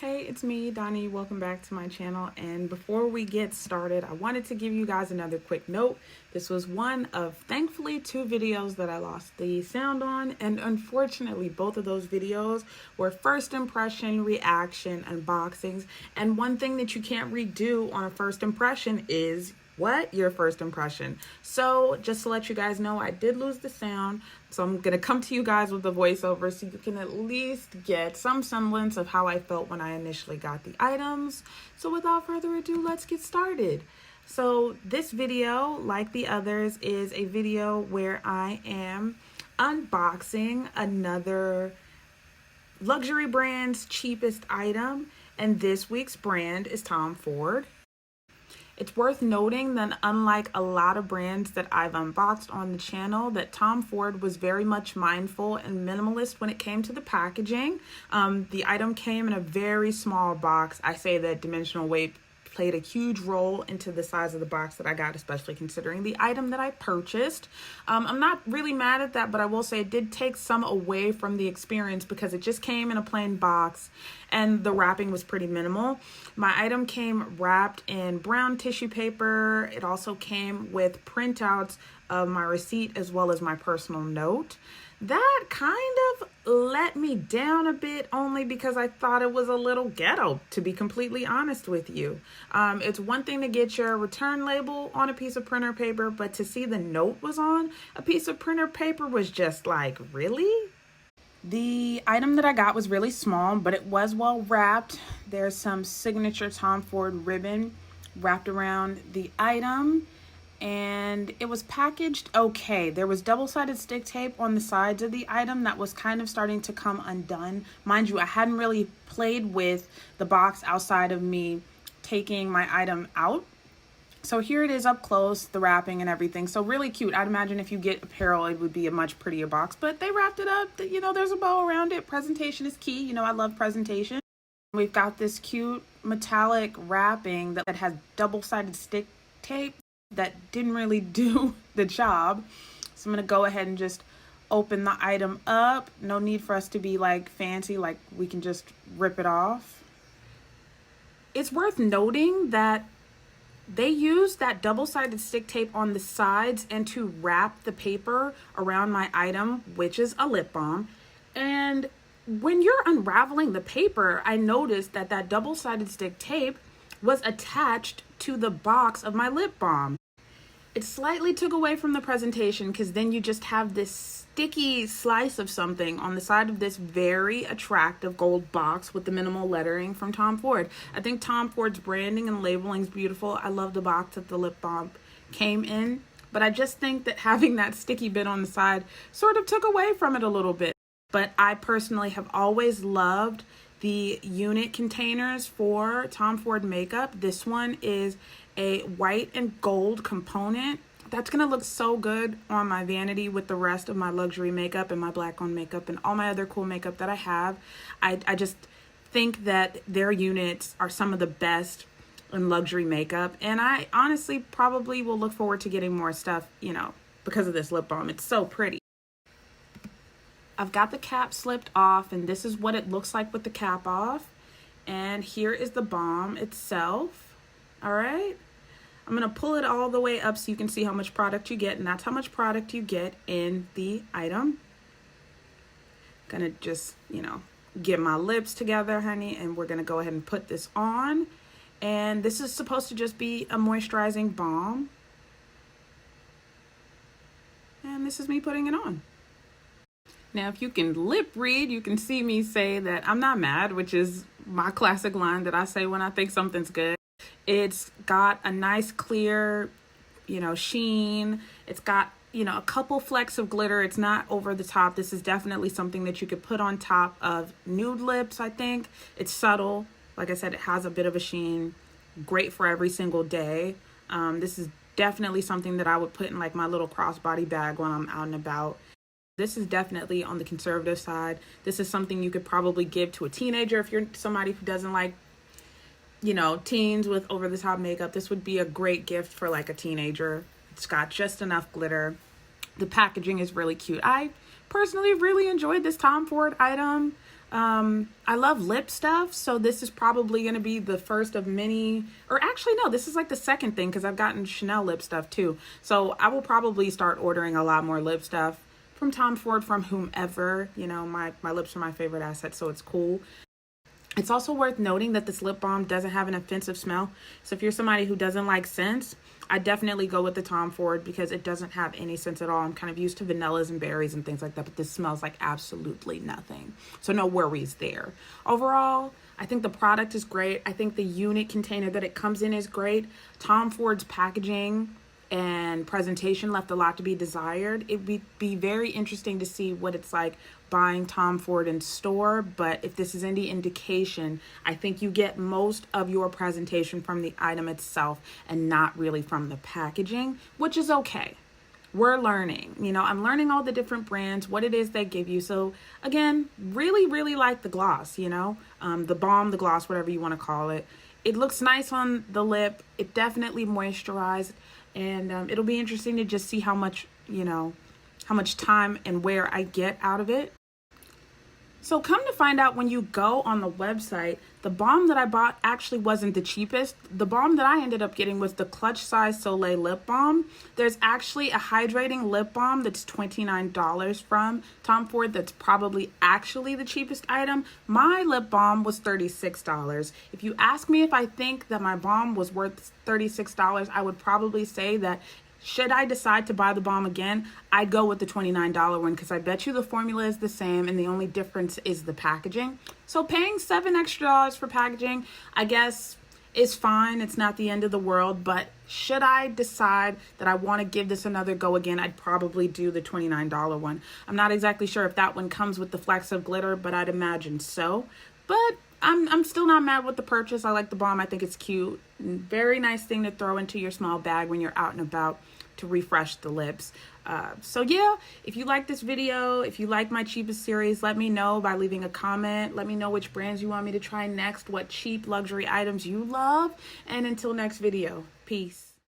Hey, it's me, Donnie. Welcome back to my channel. And before we get started, I wanted to give you guys another quick note. This was one of, thankfully, 2 videos that I lost the sound on. And unfortunately, both of those videos were first impression, reaction, unboxings. And one thing that you can't redo on a first impression is your first impression. So just to let you guys know, I did lose the sound, so I'm gonna come to you guys with a voiceover so you can at least get some semblance of how I felt when I initially got the items. So without further ado, let's get started. So this video, like the others, is a video where I am unboxing another luxury brand's cheapest item, and this week's brand is Tom Ford. It's worth noting that unlike a lot of brands that I've unboxed on the channel, that Tom Ford was very much mindful and minimalist when it came to the packaging. The item came in a very small box. I say that dimensional weight played a huge role into the size of the box that I got, especially considering the item that I purchased. I'm not really mad at that, but I will say it did take some away from the experience because it just came in a plain box and the wrapping was pretty minimal. My item came wrapped in brown tissue paper. It also came with printouts of my receipt as well as my personal note. That kind of let me down a bit, only because I thought it was a little ghetto, to be completely honest with you. It's one thing to get your return label on a piece of printer paper, but to see the note was on a piece of printer paper was just like, really? The item that I got was really small, but it was well wrapped. There's some signature Tom Ford ribbon wrapped around the item, and it was packaged okay. There was double-sided stick tape on the sides of the item that was kind of starting to come undone. Mind you, I hadn't really played with the box outside of me taking my item out. So here it is up close, the wrapping and everything. So really cute. I'd imagine if you get apparel, it would be a much prettier box, but they wrapped it up. There's a bow around it. Presentation is key. I love presentation. We've got this cute metallic wrapping that has double-sided stick tape that didn't really do the job. So I'm gonna go ahead and just open the item up. No need for us to be like fancy, like we can just rip it off. It's worth noting that they used that double-sided stick tape on the sides and to wrap the paper around my item, which is a lip balm. And when you're unraveling the paper, I noticed that that double-sided stick tape was attached to the box of my lip balm. It slightly took away from the presentation because then you just have this sticky slice of something on the side of this very attractive gold box with the minimal lettering from Tom Ford. I think Tom Ford's branding and labeling is beautiful. I love the box that the lip balm came in, but I just think that having that sticky bit on the side sort of took away from it a little bit. But I personally have always loved the unit containers for Tom Ford makeup. This one is a white and gold component. That's gonna look so good on my vanity with the rest of my luxury makeup and my black on makeup and all my other cool makeup that I have. I just think that their units are some of the best in luxury makeup, and I honestly probably will look forward to getting more stuff, because of this lip balm. It's so pretty. I've got the cap slipped off, and this is what it looks like with the cap off. And here is the balm itself. All right. I'm going to pull it all the way up so you can see how much product you get, and that's how much product you get in the item. Going to just, get my lips together, honey, and we're going to go ahead and put this on. And this is supposed to just be a moisturizing balm. And this is me putting it on. Now, if you can lip read, you can see me say that I'm not mad, which is my classic line that I say when I think something's good. It's got a nice clear, sheen. It's got, a couple flecks of glitter. It's not over the top. This is definitely something that you could put on top of nude lips, I think. It's subtle. Like I said, it has a bit of a sheen. Great for every single day. This is definitely something that I would put in like my little crossbody bag when I'm out and about. This is definitely on the conservative side. This is something you could probably give to a teenager if you're somebody who doesn't like, teens with over-the-top makeup. This would be a great gift for like a teenager. It's got just enough glitter. The packaging is really cute. I personally really enjoyed this Tom Ford item. I love lip stuff, so this is probably going to be the first of many, or actually no, this is like the second thing because I've gotten Chanel lip stuff too. So I will probably start ordering a lot more lip stuff from Tom Ford, from whomever. You know, my lips are my favorite asset, so it's cool. It's also worth noting that this lip balm doesn't have an offensive smell. So if you're somebody who doesn't like scents, I definitely go with the Tom Ford because it doesn't have any scents at all. I'm kind of used to vanillas and berries and things like that, but this smells like absolutely nothing. So no worries there. Overall, I think the product is great. I think the unit container that it comes in is great. Tom Ford's packaging and presentation left a lot to be desired. It would be very interesting to see what it's like buying Tom Ford in store, but if this is any indication, I think you get most of your presentation from the item itself and not really from the packaging, which is okay. We're learning, you know, I'm learning all the different brands, what it is they give you. So again, really like the gloss, you know, the balm, the gloss, whatever you want to call it. It looks nice on the lip. It definitely moisturized, and it'll be interesting to just see how much, you know, how much time and wear I get out of it. So come to find out, when you go on the website, the balm that I bought actually wasn't the cheapest. The balm that I ended up getting was the Clutch Size Soleil Lip Balm. There's actually a hydrating lip balm that's $29 from Tom Ford that's probably actually the cheapest item. My lip balm was $36. If you ask me if I think that my balm was worth $36, I would probably say that should I decide to buy the balm again, I'd go with the $29 one because I bet you the formula is the same and the only difference is the packaging. So paying $7 extra for packaging, I guess, is fine. It's not the end of the world, but should I decide that I want to give this another go again, I'd probably do the $29 one. I'm not exactly sure if that one comes with the flecks of glitter, but I'd imagine so. But I'm still not mad with the purchase. I like the balm. I think it's cute. Very nice thing to throw into your small bag when you're out and about to refresh the lips. So yeah, if you like this video, if you like my cheapest series, let me know by leaving a comment. Let me know which brands you want me to try next, what cheap luxury items you love. And until next video, peace.